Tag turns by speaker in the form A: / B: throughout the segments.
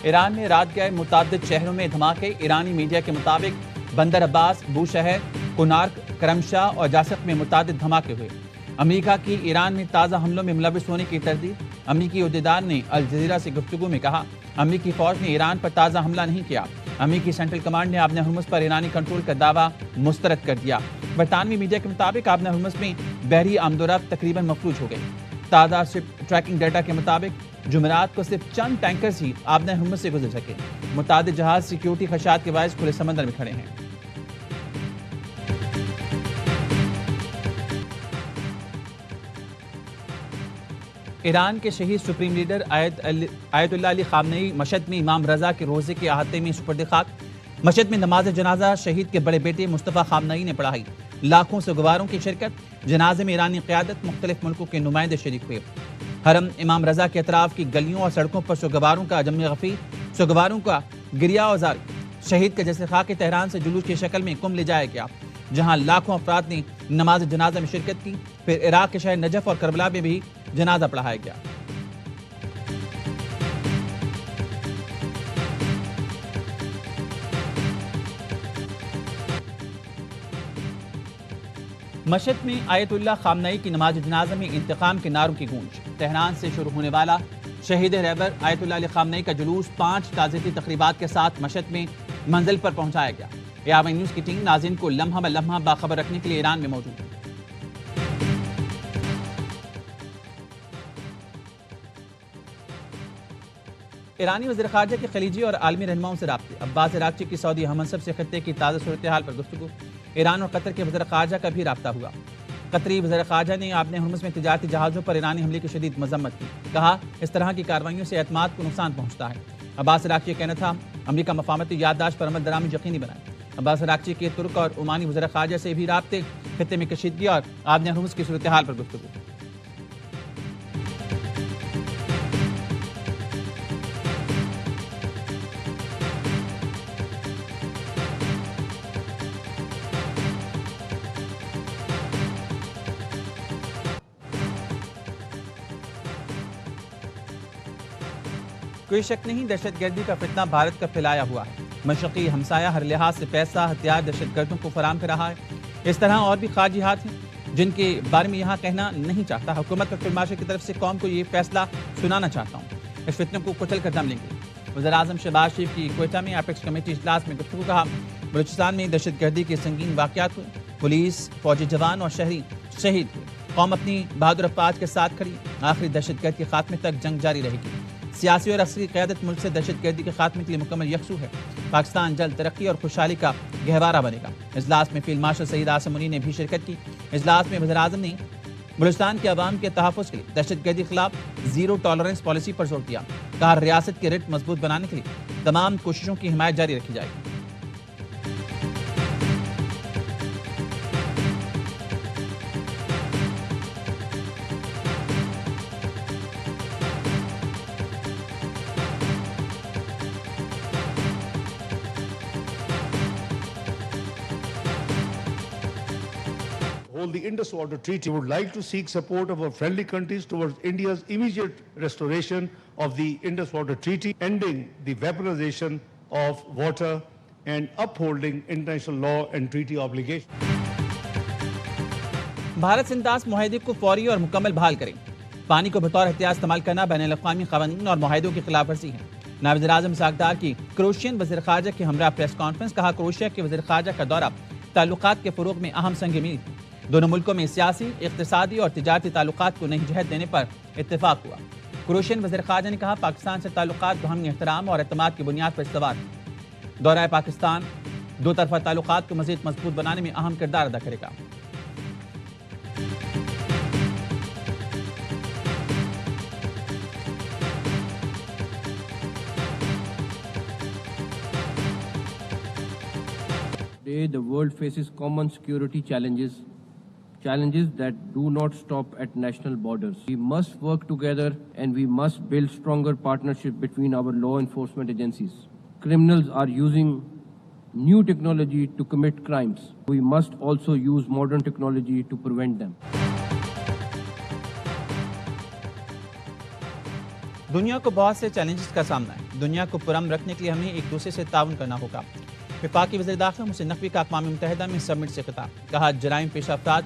A: ایران میں رات گئے متعدد شہروں میں دھماکے. ایرانی میڈیا کے مطابق بندر عباس، بوشہر، کنارک، کرمشاہ اور جاسق میں متعدد دھماکے ہوئے. امریکہ کی ایران میں تازہ حملوں میں ملوث ہونے کی تردید. امریکی عہدیدار نے الجزیرہ سے گفتگو میں کہا امریکی فوج نے ایران پر تازہ حملہ نہیں کیا. امریکی سینٹرل کمانڈ نے آبِ ہرمز پر ایرانی کنٹرول کا دعویٰ مسترد کر دیا. برطانوی میڈیا کے مطابق آبِ ہرمز میں بحری آمد و رفت تقریباً مفلوج ہو گئی. تازہ شپ ٹریکنگ ڈیٹا کے مطابق جمعرات کو صرف چند ٹینکرز ہی آبِ ہرمز سے گزر سکے. متعدد جہاز سیکیورٹی خدشات کے باعث کھلے سمندر میں کھڑے ہیں. ایران کے شہید سپریم لیڈر آیت اللہ علی خامنئی مشہد میں امام رضا کے روزے کے احاطے میں سپرد خاک. مشہد میں نماز جنازہ شہید کے بڑے بیٹے مصطفیٰ خامنئی نے پڑھائی. لاکھوں سوگواروں کی شرکت. جنازے میں ایرانی قیادت، مختلف ملکوں کے نمائندے شریک ہوئے. حرم امام رضا کے اطراف کی گلیوں اور سڑکوں پر سوگواروں کا جم غفیر، سوگواروں کا گریہ اور زاری. شہید کا جسد خاک تہران سے جلوس کی شکل میں قم لے جایا گیا، جہاں لاکھوں افراد نے نماز جنازہ میں شرکت کی. پھر عراق کے شہر نجف اور کربلا میں بھی جنازہ پڑھایا گیا. مشہد میں آیت اللہ خامنئی کی نماز جنازہ میں انتقام کے نعروں کی گونج. تہران سے شروع ہونے والا شہید رہبر آیت اللہ علی خامنئی کا جلوس 5 تعزیتی تقریبات کے ساتھ مشہد میں منزل پر پہنچایا گیا. ARI نیوز کی ٹیم ناظرین کو لمحہ بہ لمحہ باخبر رکھنے کے لیے ایران میں موجود ہے. ایرانی وزیر خارجہ کے خلیجی اور عالمی رہنماؤں سے رابطے. عباس عراقچی کی سعودی ہم منصب سے خطے کی تازہ صورتحال پر گفتگو. ایران اور قطر کے وزیر خارجہ کا بھی رابطہ ہوا. قطری وزیر خارجہ نے آبِ ہرمز میں تجارتی جہازوں پر ایرانی حملے کی شدید مذمت کی. کہا اس طرح کی کارروائیوں سے اعتماد کو نقصان پہنچتا ہے. عباس عراقچی کا کہنا تھا امریکہ مفاہمتی یادداشت پر عمل درآمد یقینی بنائے. عباس عراقچی کے ترک اور عمانی وزیر خارجہ سے بھی رابطے. خطے میں کشیدگی اور آبِ ہرمز کی صورتحال پر گفتگو. کوئی شک نہیں دہشت گردی کا فتنہ بھارت کا پھیلایا ہوا ہے. مشرقی ہمسایہ ہر لحاظ سے پیسہ، ہتھیار دہشت گردوں کو فراہم کر رہا ہے. اس طرح اور بھی خارجی ہاتھ ہیں جن کے بارے میں یہاں کہنا نہیں چاہتا. حکومت اور فیلڈ مارشل کی طرف سے قوم کو یہ فیصلہ سنانا چاہتا ہوں. اس فتنے کو کچل کر دم لیں گے. وزیر اعظم شہباز شریف کی کوئٹہ میں اپیکس کمیٹی اجلاس میں گفتگو. کہا بلوچستان میں دہشت گردی کے سنگین واقعات ہوئے. پولیس، فوجی جوان اور شہری شہید ہوئے. قوم اپنی بہادر افواج کے ساتھ کھڑی. آخری دہشت گرد کے خاتمے تک جنگ جاری رہے گی. سیاسی اور عسکری قیادت ملک سے دہشت گردی کے خاتمے کے لیے مکمل یکسو ہے. پاکستان جلد ترقی اور خوشحالی کا گہوارہ بنے گا. اجلاس میں فیلڈ مارشل سعید عاصم منی نے بھی شرکت کی. اجلاس میں وزیر اعظم نے بلوچستان کے عوام کے تحفظ کے لیے دہشت گردی کے خلاف زیرو ٹالرنس پالیسی پر زور دیا. کہا ریاست کی رٹ مضبوط بنانے کے لیے تمام کوششوں کی حمایت جاری رکھی جائے گی.
B: The Indus Water Treaty would like to seek support of our friendly countries towards India's immediate restoration of the Indus Water Treaty, ending the weaponization of water and upholding international law and treaty obligations.
A: Bharat سے انداز معاہدے کو فوری اور مکمل بحال کریں. پانی کو بطور احتیاط استعمال کرنا بین الاقوامی قوانین اور معاہدوں کی خلاف ورزی ہے. نائب وزیر اعظم اسحاق ڈار کی کروشین وزیر خارجہ کے ہمراہ پریس کانفرنس. کہا کروشیا کے وزیر خارجہ کا دورہ تعلقات کے فروغ میں اہم سنگ میل تھی. دونوں ملکوں میں سیاسی، اقتصادی اور تجارتی تعلقات کو نئی جہت دینے پر اتفاق ہوا. کروشین وزیر خارجہ نے کہا پاکستان سے تعلقات باہمی احترام اور اعتماد کی بنیاد پر استوار ہیں. دورہ پاکستان دو طرفہ تعلقات کو مزید مضبوط بنانے میں اہم کردار ادا کرے گا.
C: Today, the world faces common security challenges that do not stop at national borders. We must work together and we must build stronger partnership between our law enforcement agencies. Criminals are using new technology to commit crimes. We must also use modern technology to prevent them.
A: دنیا کو بہت سے challenges کا سامنا ہے. دنیا کو پرامن رکھنے کے لیے ہمیں ایک دوسرے سے تعاون کرنا ہوگا. وفاقی وزیر داخلہ محسن نقوی کا اقوام متحدہ میں سمٹ سے خطاب. کہا جرائم پیشہ افراد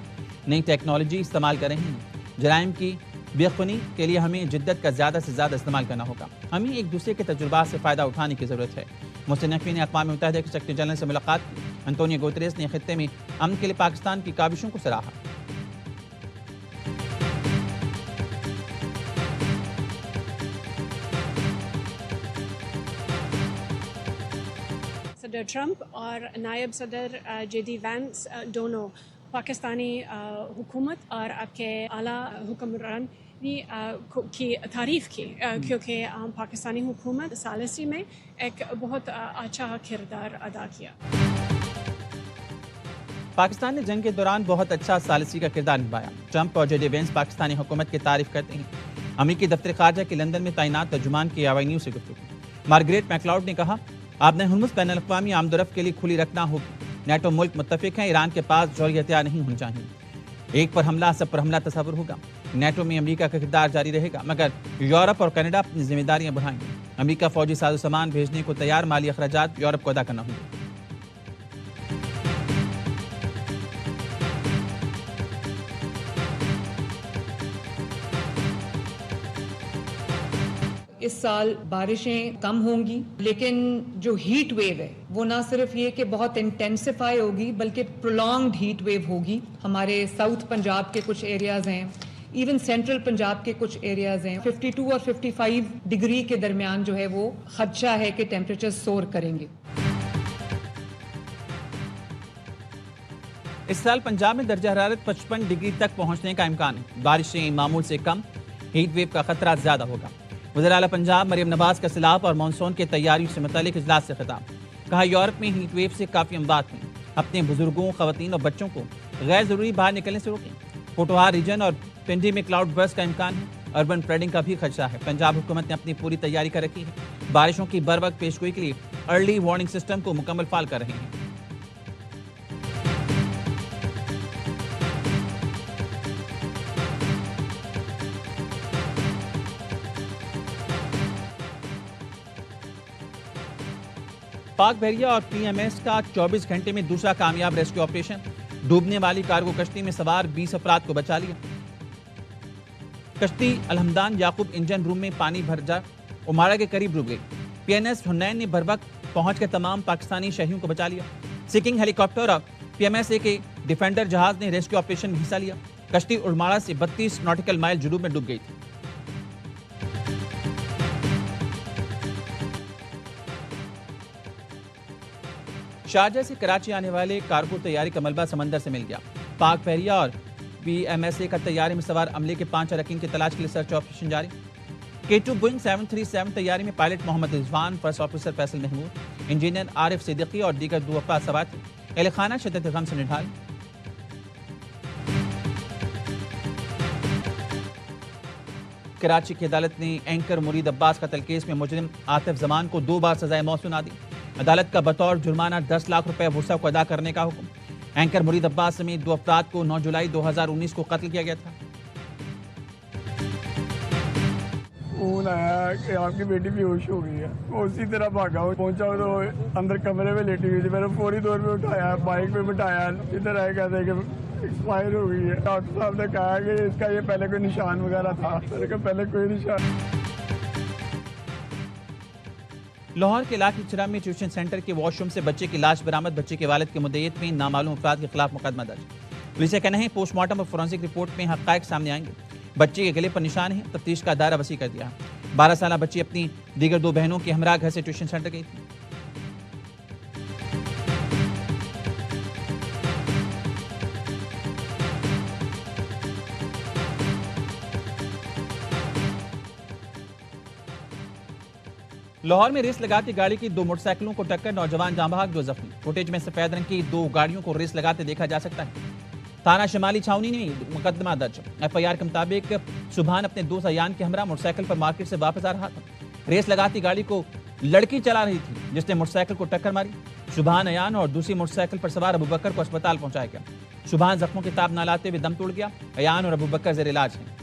A: نئی ٹیکنالوجی استعمال کر رہے ہیں. جرائم کی بے خونی کے لیے ہمیں جدت کا زیادہ سے زیادہ استعمال کرنا ہوگا. ہمیں ایک دوسرے کے تجربات سے فائدہ اٹھانے کی ضرورت ہے. محسن نقوی نے اقوام متحدہ کے سیکرٹری جنرل سے ملاقات کی. انتونیو گوتریس نے خطے میں امن کے لیے پاکستان کی کاوشوں کو سراہا.
D: صدر ٹرمپ اور نائب صدر جے ڈی وینس دونوں پاکستانی حکومت اور آپ کے اعلیٰ حکمران کی تعریف کی کیونکہ پاکستانی حکومت ثالثی میں ایک بہت اچھا کردار ادا کیا.
A: پاکستان نے جنگ کے دوران بہت اچھا ثالثی کا کردار نبھایا. ٹرمپ اور جے ڈی وینس پاکستانی حکومت کی تعریف کرتے ہیں. امریکی دفتر خارجہ کے لندن میں تعینات ترجمان کی آوائی نیوز سے گفتگو. مارگریٹ میکلاؤڈ نے کہا آپ نے ہرمز بین الاقوامی آمد و رفت کے لیے کھلی رکھنا ہوگی. نیٹو ملک متفق ہیں. ایران کے پاس جوہری ہتھیار نہیں ہونے چاہیے. ایک پر حملہ سب پر حملہ تصور ہوگا. نیٹو میں امریکہ کا کردار جاری رہے گا مگر یورپ اور کینیڈا اپنی ذمہ داریاں بڑھائیں گے. امریکہ فوجی ساز و سامان بھیجنے کو تیار. مالی اخراجات یورپ کو ادا کرنا ہوں گے.
E: اس سال بارشیں کم ہوں گی لیکن جو ہیٹ ویو ہے وہ نہ صرف یہ کہ بہت انٹینسیفائی ہوگی بلکہ پرولونگڈ ہیٹ ویو ہوگی. ہمارے ساؤتھ پنجاب کے کچھ ایریاز ہیں, ایون سینٹرل پنجاب کے کچھ ایریاز ہیں, 52 اور 55 ڈگری کے درمیان جو ہے وہ خدشہ ہے کہ ٹیمپریچر سور کریں گے.
A: اس سال پنجاب میں درجہ حرارت 55 ڈگری تک پہنچنے کا امکان ہے. بارشیں معمول سے کم, ہیٹ ویو کا خطرہ زیادہ ہوگا. وزیر اعلیٰ پنجاب مریم نواز کا سیلاب اور مانسون کے تیاریوں سے متعلق اجلاس سے خطاب. کہا یورپ میں ہیٹ ویو سے کافی اموات ہوئی. اپنے بزرگوں, خواتین اور بچوں کو غیر ضروری باہر نکلنے سے روکیں. پوٹوہار ریجن اور پنڈی میں کلاؤڈ برسٹ کا امکان ہے. اربن فلڈنگ کا بھی خدشہ ہے. پنجاب حکومت نے اپنی پوری تیاری کر رکھی ہے. بارشوں کی بر وقت پیشگوئی کے لیے ارلی وارننگ سسٹم کو مکمل فعال کر رہے ہیں. پاک بحریہ اور پی ایم ایس کا 24 گھنٹے میں دوسرا کامیاب ریسکیو آپریشن. ڈوبنے والی کارگو کشتی میں سوار 20 افراد کو بچا لیا. کشتی الحمدان یعقوب انجن روم میں پانی بھر جا امارا کے قریب ڈوب گئی. پی این ایس حنین نے بر وقت پہنچ کر تمام پاکستانی شہریوں کو بچا لیا. سیکنگ ہیلی کاپٹر اور پی ایم ایس اے کے ڈیفینڈر جہاز نے ریسکیو آپریشن میں حصہ لیا. کشتی ارماڑا سے 32 ناٹیکل مائل جنوب میں ڈوب گئی تھی. شارجہ سے کراچی آنے والے کارگو طیارے کا ملبہ سمندر سے مل گیا. پاک بحریہ اور پی ایم ایس اے کا طیارے میں سوار عملے کے 5 اراکین کی تلاش کے لیے سرچ آپریشن جاری. K2 بوئنگ 737 طیارے میں pilot Muhammad Rizwan, first officer Faisal Mahmood, engineer Arif Siddiqui اور دیگر 2 افراد سوار تھے. اہل خانہ شدت غم سے نڈھال. کراچی کی عدالت نے اینکر مرید عباس قتل کیس میں مجرم عاطف زمان کو 2 بار سزائے موت سنا دی. عدالت کا بطور جرمانہ 10 لاکھ روپے ورثہ کو ادا کرنے کا حکم. اینکر مرید عباس سمیت 2 افراد کو 9 جولائی 2019 کو قتل کیا گیا تھا.
F: فون آیا کہ آپ کی بیٹی بے ہوش ہو گئی ہے. وہ اسی طرح بھاگا پہنچا تو اندر کمرے میں لیٹی ہوئی تھی. میں نے فوری طور پہ اٹھایا, بائک پہ بٹھایا, ادھر آئے کہتے کہ ایکسپائر ہو گئی ہے. ڈاکٹر صاحب نے کہا کہ اس کا یہ پہلے کوئی نشان وغیرہ تھا. میں نے کہا پہلے کوئی نشان.
A: لاہور کے علاقے چرا میں ٹیوشن سینٹر کے واش روم سے بچے کی لاش برآمد. بچے کے والد کے مدعیت میں نامعلوم افراد کے خلاف مقدمہ درج. پولیس کا کہنا ہے پوسٹ مارٹم اور فورینسک رپورٹ میں حقائق سامنے آئیں گے. بچے کے گلے پر نشان ہیں. تفتیش کا دائرہ وسیع کر دیا. 12 سالہ بچی اپنی دیگر 2 بہنوں کے ہمراہ گھر سے ٹیوشن سینٹر گئی تھی. لاہور میں ریس لگاتی گاڑی کی 2 موٹر سائیکلوں کو ٹکر, نوجوان جاں بحق 2 زخمی. فوٹیج میں سفید رنگ کی 2 گاڑیوں کو ریس لگاتے دیکھا جا سکتا ہے. تھانہ شمالی چھاونی نے مقدمہ درج. ایف آئی آر کے مطابق سبحان اپنے 2 عیان کے ہمراہ موٹر سائیکل پر مارکیٹ سے واپس آ رہا تھا. ریس لگاتی گاڑی کو لڑکی چلا رہی تھی جس نے موٹر سائیکل کو ٹکر ماری. سبحان عیان اور دوسری موٹر سائیکل پر سوار ابو بکر کو اسپتال پہنچایا گیا. سبحان زخموں کی تاب نہ لاتے ہوئے دم توڑ گیا. عیان اور ابو بکر زیر علاج ہیں.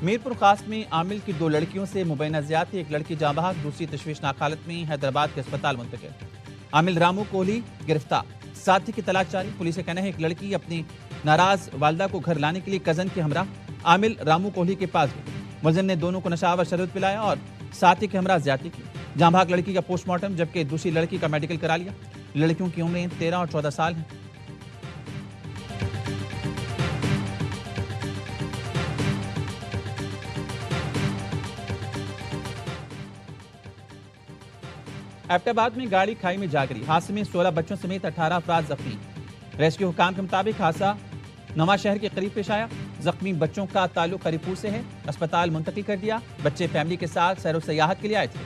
A: میرپور خاص میں عامل کی 2 لڑکیوں سے مبینہ زیادتی، ایک لڑکی جاں بحق، دوسری تشویشناک حالت میں حیدرآباد کے اسپتال منتقل۔ عامل رامو کوہلی گرفتار، ساتھی کی تلاش جاری۔ پولیس کا کہنا ہے ایک لڑکی اپنی ناراض والدہ کو گھر لانے کے لیے کزن کے ہمراہ عامل رامو کوہلی کے پاس گئی۔ ملزم نے دونوں کو نشہ شربت پلایا اور ساتھی کے ہمراہ زیادتی کی۔ جاں بحق لڑکی کا پوسٹ مارٹم جبکہ دوسری لڑکی کا میڈیکل کرا لیا۔ لڑکیوں کی عمریں 13 اور 14 سال ہیں۔ ایبٹ آباد میں گاڑی کھائی میں جا گری، حادثے میں 16 بچوں سمیت 18 افراد زخمی۔ ریسکیو حکام کے مطابق حادثہ نواں شہر کے قریب پیش آیا۔ زخمی بچوں کا تعلق ہری پور سے ہے، اسپتال منتقل کر دیا۔ بچے فیملی کے ساتھ سیر و سیاحت کے لیے آئے تھے۔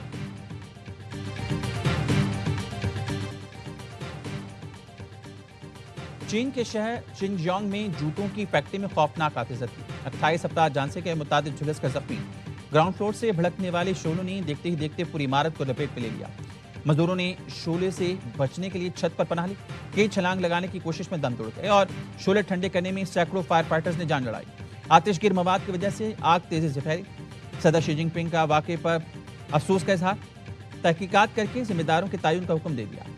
A: چین کے شہر شنجیانگ میں جوتوں کی فیکٹری میں خوفناک آتشزدگی، 28 افراد جان سے گئے، متعدد جھلس کر زخمی۔ گراؤنڈ فلور سے بھڑکنے والے شعلوں نے دیکھتے ہی دیکھتے پوری عمارت کو لپیٹ میں لے لیا۔ مزدوروں نے شعلے سے بچنے کے لیے چھت پر پناہ لی، کئی چھلانگ لگانے کی کوشش میں دم توڑ گئے اور شعلے ٹھنڈے کرنے میں سینکڑوں فائر فائٹرز نے جان لڑائی۔ آتش گیر مواد کی وجہ سے آگ تیزی سے پھیلی۔ صدر شی جن پنگ کا واقعے پر افسوس کا اظہار، تحقیقات کر کے ذمہ داروں کے تعین کا حکم دے دیا۔